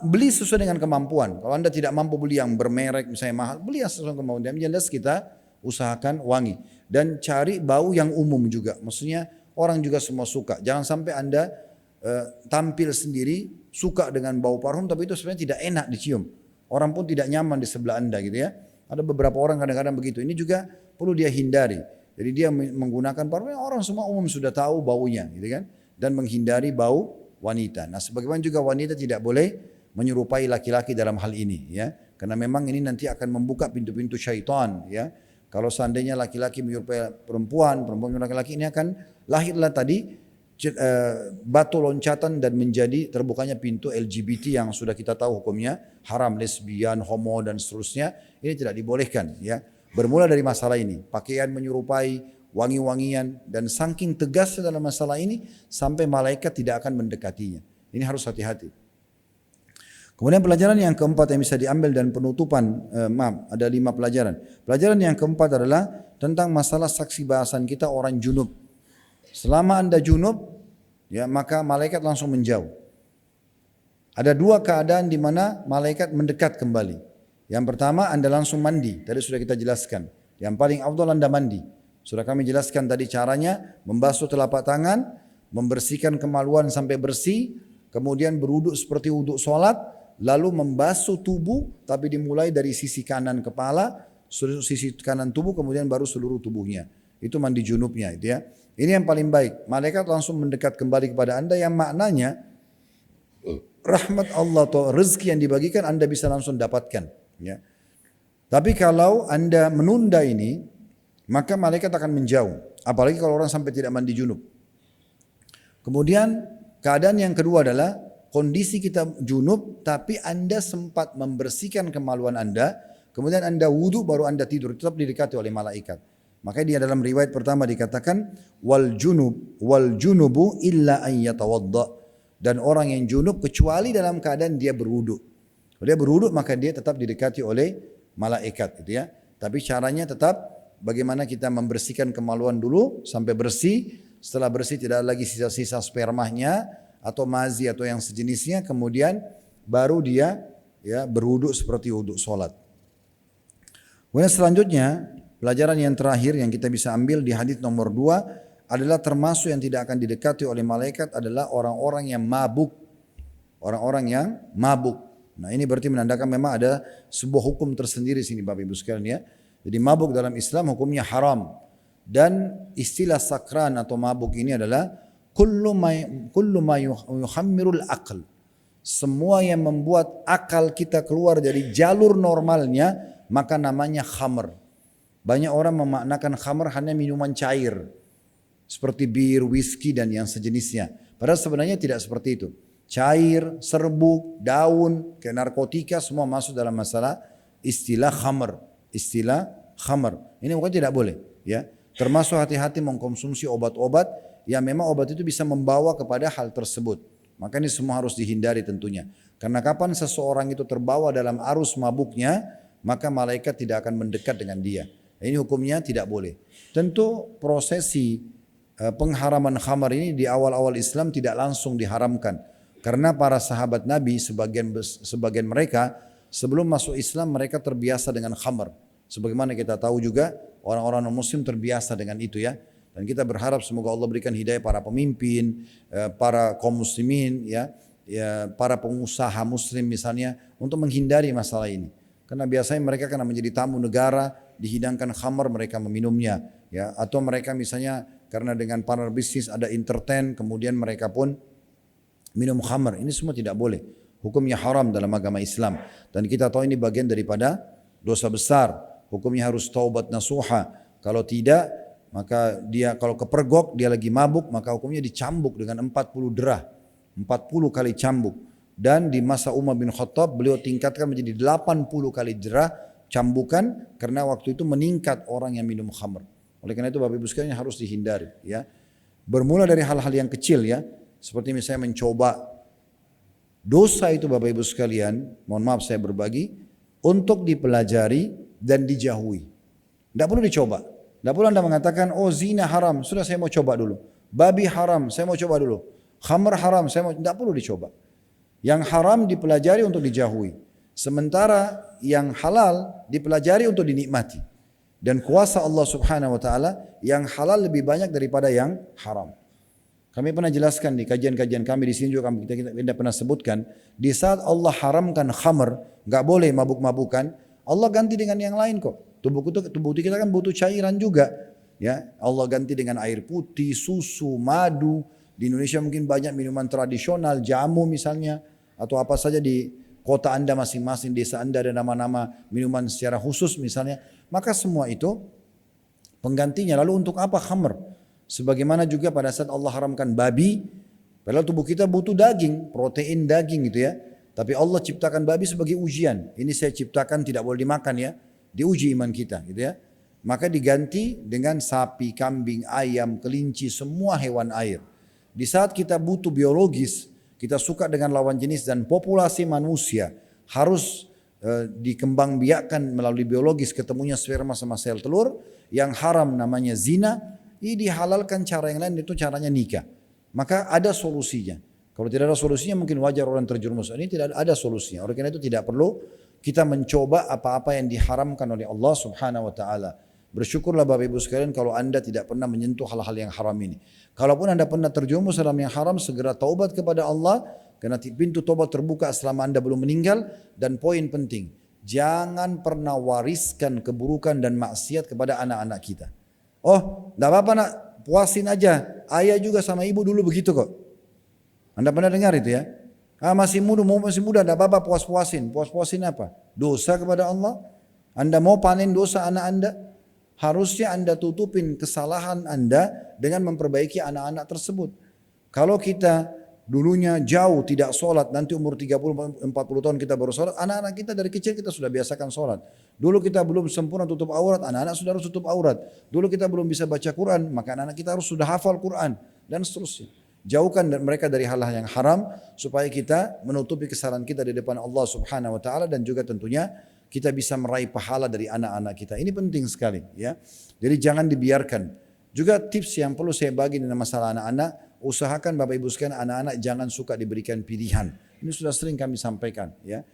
Beli sesuai dengan kemampuan. Kalau Anda tidak mampu beli yang bermerek misalnya mahal, beli yang sesuai dengan kemampuan. Yang jelas kita usahakan wangi. Dan cari bau yang umum juga. Maksudnya orang juga semua suka. Jangan sampai Anda tampil sendiri suka dengan bau parfum tapi itu sebenarnya tidak enak dicium. Orang pun tidak nyaman di sebelah Anda gitu ya. Ada beberapa orang kadang-kadang begitu. Ini juga perlu dia hindari. Jadi dia menggunakan parfum yang orang semua umum sudah tahu baunya gitu kan. Dan menghindari bau wanita. Nah, sebagaimana juga wanita tidak boleh menyerupai laki-laki dalam hal ini ya. Karena memang ini nanti akan membuka pintu-pintu syaitan ya. Kalau seandainya laki-laki menyerupai perempuan, perempuan menyerupai laki-laki, ini akan lahirlah tadi batu loncatan dan menjadi terbukanya pintu LGBT yang sudah kita tahu hukumnya haram, lesbian, homo dan seterusnya. Ini tidak dibolehkan ya. Bermula dari masalah ini, pakaian menyerupai, wangi-wangian, dan saking tegasnya dalam masalah ini sampai malaikat tidak akan mendekatinya. Ini harus hati-hati. Kemudian pelajaran yang keempat yang bisa diambil dan penutupan, ada 5 pelajaran. Pelajaran yang keempat adalah tentang masalah saksi bahasan kita orang junub. Selama Anda junub, ya maka malaikat langsung menjauh. Ada 2 keadaan di mana malaikat mendekat kembali. Yang pertama Anda langsung mandi, tadi sudah kita jelaskan. Yang paling afdal Anda mandi. Sudah kami jelaskan tadi caranya, membasuh telapak tangan, membersihkan kemaluan sampai bersih, kemudian berwuduk seperti wuduk sholat, lalu membasuh tubuh, tapi dimulai dari sisi kanan kepala, sisi kanan tubuh, kemudian baru seluruh tubuhnya. Itu mandi junubnya itu ya. Ini yang paling baik. Malaikat langsung mendekat kembali kepada Anda yang maknanya rahmat Allah atau rezeki yang dibagikan Anda bisa langsung dapatkan. Ya. Tapi kalau Anda menunda ini, maka malaikat akan menjauh. Apalagi kalau orang sampai tidak mandi junub. Kemudian keadaan yang kedua adalah kondisi kita junub tapi Anda sempat membersihkan kemaluan Anda. Kemudian Anda wudhu baru Anda tidur. Tetap didekati oleh malaikat. Makanya dia dalam riwayat pertama dikatakan wal junubu illa an yatawadda. Dan orang yang junub kecuali dalam keadaan dia berwudhu. Kalau dia berwudhu maka dia tetap didekati oleh malaikat gitu ya. Tapi caranya tetap bagaimana kita membersihkan kemaluan dulu sampai bersih. Setelah bersih tidak lagi sisa-sisa spermanya atau mazi atau yang sejenisnya. Kemudian baru dia ya berwuduk seperti wuduk sholat. Kemudian selanjutnya pelajaran yang terakhir yang kita bisa ambil di hadis nomor 2 adalah termasuk yang tidak akan didekati oleh malaikat adalah orang-orang yang mabuk. Orang-orang yang mabuk. Nah ini berarti menandakan memang ada sebuah hukum tersendiri sini Bapak Ibu sekalian ya. Jadi mabuk dalam Islam hukumnya haram. Dan istilah sakran atau mabuk ini adalah kullu ma yuhammirul aql. Semua yang membuat akal kita keluar dari jalur normalnya maka namanya khamr. Banyak orang memaknakan khamr hanya minuman cair. Seperti bir, whisky dan yang sejenisnya. Padahal sebenarnya tidak seperti itu. Cair, serbuk, daun, kayak narkotika semua masuk dalam masalah istilah khamr. Istilah khamr. Ini bukan tidak boleh, ya. Termasuk hati-hati mengkonsumsi obat-obat yang memang obat itu bisa membawa kepada hal tersebut. Maka ini semua harus dihindari tentunya. Karena kapan seseorang itu terbawa dalam arus mabuknya, maka malaikat tidak akan mendekat dengan dia. Ini hukumnya tidak boleh. Tentu prosesi pengharaman khamr ini di awal-awal Islam tidak langsung diharamkan. Karena para sahabat Nabi sebagian mereka sebelum masuk Islam mereka terbiasa dengan khamr. Sebagaimana kita tahu juga orang-orang non-muslim terbiasa dengan itu ya. Dan kita berharap semoga Allah berikan hidayah para pemimpin, para kaum muslimin ya, para pengusaha muslim misalnya untuk menghindari masalah ini. Karena biasanya mereka karena menjadi tamu negara dihidangkan khamr mereka meminumnya ya, atau mereka misalnya karena dengan partner bisnis ada entertain kemudian mereka pun minum khamr. Ini semua tidak boleh. Hukumnya haram dalam agama Islam. Dan kita tahu ini bagian daripada dosa besar. Hukumnya harus taubat nasuha. Kalau tidak, maka dia kalau kepergok, dia lagi mabuk, maka hukumnya dicambuk dengan 40 derah. 40 kali cambuk. Dan di masa Umar bin Khattab, beliau tingkatkan menjadi 80 kali derah cambukan, karena waktu itu meningkat orang yang minum khamr. Oleh karena itu Bapak Ibu sekalian harus dihindari. Ya. Bermula dari hal-hal yang kecil ya. Seperti misalnya mencoba. Dosa itu Bapak Ibu sekalian, mohon maaf saya berbagi, untuk dipelajari dan dijauhi. Tidak perlu dicoba. Tidak perlu Anda mengatakan, oh zina haram, sudah saya mau coba dulu. Babi haram, saya mau coba dulu. Khamr haram, saya mau, tidak perlu dicoba. Yang haram dipelajari untuk dijauhi. Sementara yang halal dipelajari untuk dinikmati. Dan kuasa Allah Subhanahu wa taala yang halal lebih banyak daripada yang haram. Kami pernah jelaskan di kajian-kajian kami di sini juga kita pernah sebutkan, di saat Allah haramkan khamr, enggak boleh mabuk-mabukan, Allah ganti dengan yang lain kok. Tubuh kita kan butuh cairan juga. Ya, Allah ganti dengan air putih, susu, madu. Di Indonesia mungkin banyak minuman tradisional, jamu misalnya, atau apa saja di kota Anda masing-masing, desa Anda ada nama-nama minuman secara khusus misalnya. Maka semua itu penggantinya. Lalu untuk apa khamr? Sebagaimana juga pada saat Allah haramkan babi, padahal tubuh kita butuh daging, protein daging gitu ya. Tapi Allah ciptakan babi sebagai ujian. Ini saya ciptakan tidak boleh dimakan ya. Diuji iman kita gitu ya. Maka diganti dengan sapi, kambing, ayam, kelinci, semua hewan air. Di saat kita butuh biologis, kita suka dengan lawan jenis dan populasi manusia harus dikembangbiakkan melalui biologis, ketemunya sperma sama sel telur, yang haram namanya zina, ini dihalalkan cara yang lain, itu caranya nikah. Maka ada solusinya. Kalau tidak ada solusinya mungkin wajar orang terjerumus. Ini tidak ada solusinya. Oleh karena itu tidak perlu kita mencoba apa-apa yang diharamkan oleh Allah Subhanahu wa taala. Bersyukurlah Bapak Ibu sekalian kalau Anda tidak pernah menyentuh hal-hal yang haram ini. Kalaupun Anda pernah terjerumus dalam yang haram, segera taubat kepada Allah, karena pintu taubat terbuka selama Anda belum meninggal. Dan poin penting, jangan pernah wariskan keburukan dan maksiat kepada anak-anak kita. Oh, tidak apa-apa nak, puasin aja. Ayah juga sama ibu dulu begitu kok. Anda pernah dengar itu ya? Masih muda, tidak apa-apa puas-puasin. Puas-puasin apa? Dosa kepada Allah. Anda mau panen dosa anak Anda? Harusnya Anda tutupin kesalahan Anda dengan memperbaiki anak-anak tersebut. Kalau kita dulunya jauh tidak sholat, nanti umur 30-40 tahun kita baru sholat, anak-anak kita dari kecil kita sudah biasakan sholat. Dulu kita belum sempurna tutup aurat, anak-anak sudah harus tutup aurat. Dulu kita belum bisa baca Quran, maka anak-anak kita harus sudah hafal Quran, dan seterusnya. Jauhkan mereka dari hal-hal yang haram, supaya kita menutupi kesalahan kita di depan Allah Subhanahu wa taala, dan juga tentunya kita bisa meraih pahala dari anak-anak kita. Ini penting sekali ya. Jadi jangan dibiarkan. Juga tips yang perlu saya bagi dalam masalah anak-anak, usahakan Bapak Ibu sekalian anak-anak jangan suka diberikan pilihan. Ini sudah sering kami sampaikan ya.